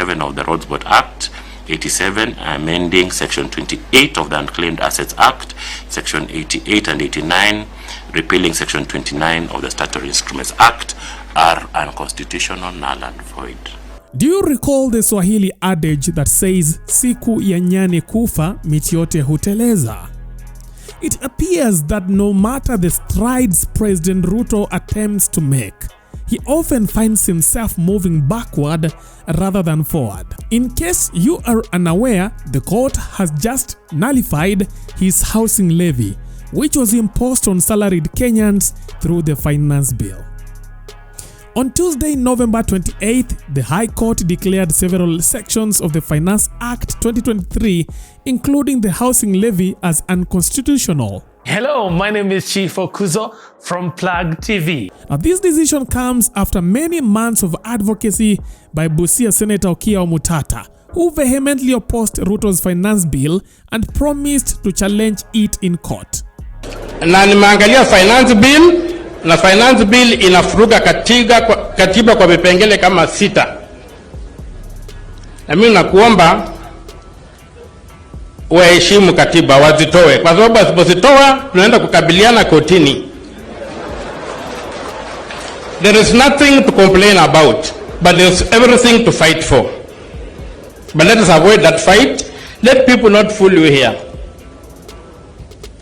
7 of the Roads Board Act, 87 amending Section 28 of the Unclaimed Assets Act, Section 88 and 89 repealing Section 29 of the Statutory Instruments Act are unconstitutional, null and void. Do you recall the Swahili adage that says siku ya nyani kufa miti yote huteleza? It appears that no matter the strides President Ruto attempts to make, he often finds himself moving backward rather than forward. In case you are unaware, the court has just nullified his housing levy, which was imposed on salaried Kenyans through the finance bill. On Tuesday, November 28th, the High Court declared several sections of the Finance Act 2023, including the housing levy, as unconstitutional. Hello, my name is Chief Okuzo from Plug TV. Now, this decision comes after many months of advocacy by Busia Senator Okiya Omtatah, who vehemently opposed Ruto's finance bill and promised to challenge it in court. Na nimeangalia finance bill, na finance bill inafuruga katiba kwa vipengele kama 6. Na mimi nakuomba waheshimu katiba, wazitoe, kwa sababu asipozitoa tunaenda kukabiliana kotini. There is nothing to complain about, but there is everything to fight for. But let us avoid that fight. Let people not fool you here.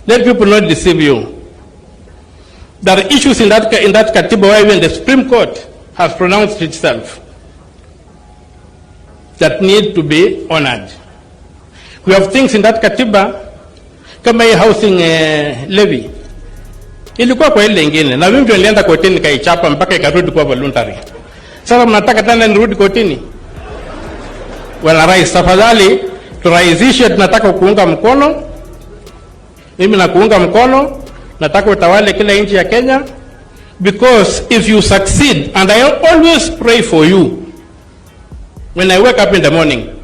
Let people not deceive you. There are issues in that katiba where even the Supreme Court has pronounced itself that need to be honored. We have things in that katiba kama hii housing levy. Ilikuwa kwa ile nyingine na mimi ndio nilienda kotini kaichapa mpaka ikarudi kwa voluntary. Sasa mnataka tena nirudi kotini? Wala rais, tafadhali turahisishe, tunataka kuunga mkono. Mimi na kuunga mkono, nataka utawale kila nchi ya Kenya, because if you succeed, and I always pray for you when I wake up in the morning,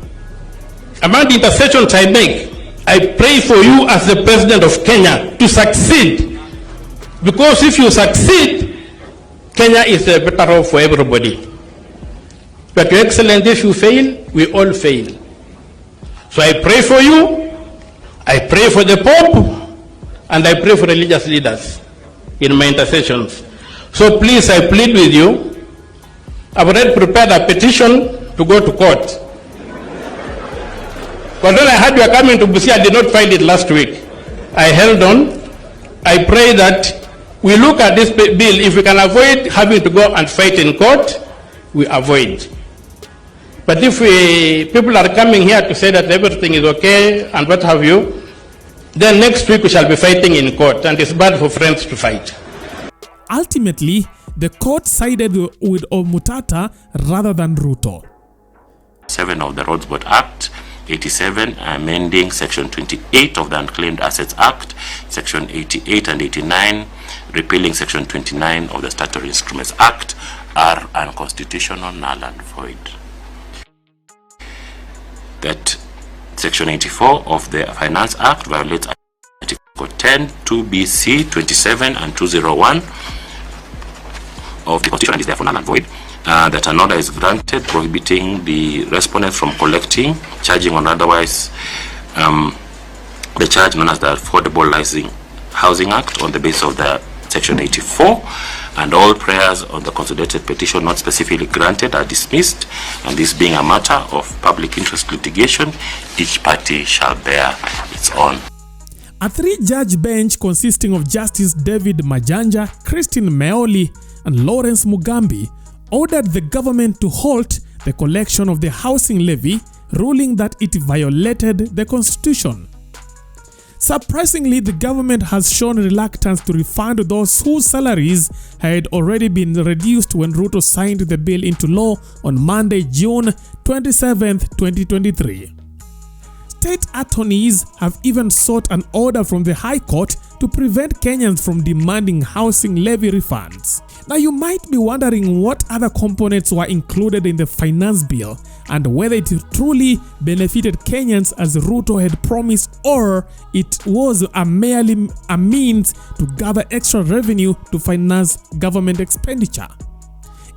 among the intercessions I make, I pray for you as the President of Kenya to succeed, because if you succeed, Kenya is better off for everybody. But Your Excellency, if you fail, we all fail. So I pray for you, I pray for the Pope, and I pray for religious leaders in my intercessions. So please, I plead with you. I've already prepared a petition to go to court. But when I heard you are coming to Busia, I did not find it last week. I held on. I pray that we look at this bill. If we can avoid having to go and fight in court, we avoid. But if people are coming here to say that everything is okay and what have you, then next week we shall be fighting in court, and it's bad for friends to fight. Ultimately, the court sided with Omtatah rather than Ruto. 7 of the Roads Board Act, 87 amending Section 28 of the Unclaimed Assets Act, Section 88 and 89 repealing Section 29 of the Statutory Instruments Act are unconstitutional, null and void. That Section 84 of the Finance Act violates Article 10, 2BC, 27 and 201 of the Constitution and is therefore null and void. That an order is granted prohibiting the respondent from collecting, charging or otherwise the charge known as the Affordable Housing Act on the basis of the Section 84, and all prayers on the consolidated petition not specifically granted are dismissed, and this being a matter of public interest litigation, each party shall bear its own. A 3-judge bench consisting of Justice David Majanja, Christine Meoli, and Lawrence Mugambi ordered the government to halt the collection of the housing levy, ruling that it violated the constitution. Surprisingly, the government has shown reluctance to refund those whose salaries had already been reduced when Ruto signed the bill into law on Monday, June 27, 2023. State attorneys have even sought an order from the High Court to prevent Kenyans from demanding housing levy refunds. Now, you might be wondering what other components were included in the finance bill and whether it truly benefited Kenyans as Ruto had promised, or it was merely a means to gather extra revenue to finance government expenditure.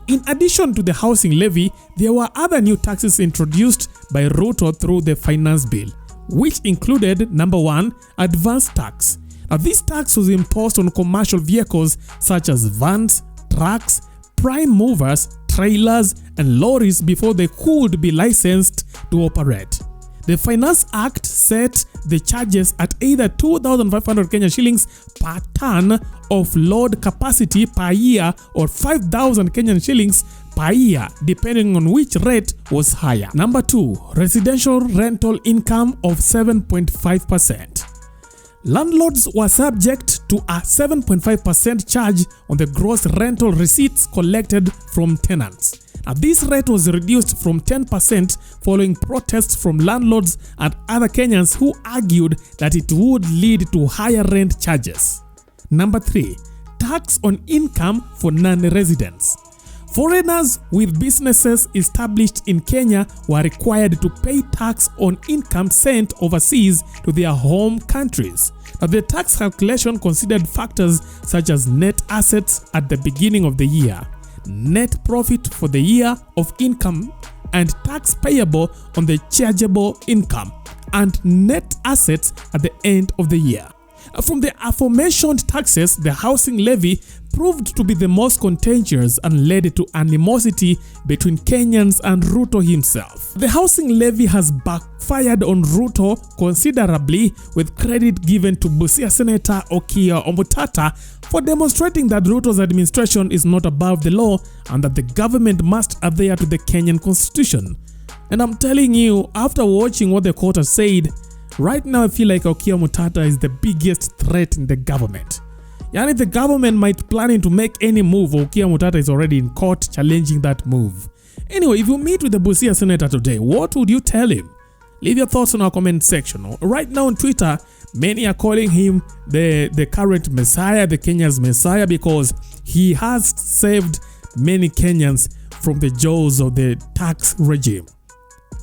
In addition to the housing levy, there were other new taxes introduced by Ruto through the finance bill, which included number 1, advance tax. Now, this tax was imposed on commercial vehicles such as vans, trucks, prime movers, trailers, and lorries before they could be licensed to operate. The Finance Act set the charges at either 2,500 Kenya shillings per ton of load capacity per year or 5,000 Kenyan shillings per year, depending on which rate was higher. Number 2, residential rental income of 7.5%. Landlords were subject to a 7.5% charge on the gross rental receipts collected from tenants. Now, this rate was reduced from 10% following protests from landlords and other Kenyans who argued that it would lead to higher rent charges. Number 3, tax on income for non-residents. Foreigners with businesses established in Kenya were required to pay tax on income sent overseas to their home countries. Now, the tax calculation considered factors such as net assets at the beginning of the year, net profit for the year of income, and tax payable on the chargeable income, and net assets at the end of the year. From the aforementioned taxes, the housing levy proved to be the most contentious and led to animosity between Kenyans and Ruto himself. The housing levy has backfired on Ruto considerably, with credit given to Busia Senator Okiya Omtatah for demonstrating that Ruto's administration is not above the law and that the government must adhere to the Kenyan constitution. And I'm telling you, after watching what the court has said, right now I feel like Okiya Omtatah is the biggest threat in the government. Yani, the government might planning to make any move, Okiya Omtatah is already in court challenging that move. Anyway, if you meet with the Busia Senator today, what would you tell him? Leave your thoughts in our comment section. Right now on Twitter, many are calling him the current Messiah, the Kenya's Messiah, because he has saved many Kenyans from the jaws of the tax regime.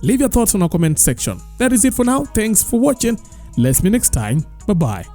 Leave your thoughts in our comment section. That is it for now. Thanks for watching. Let's meet next time. Bye-bye.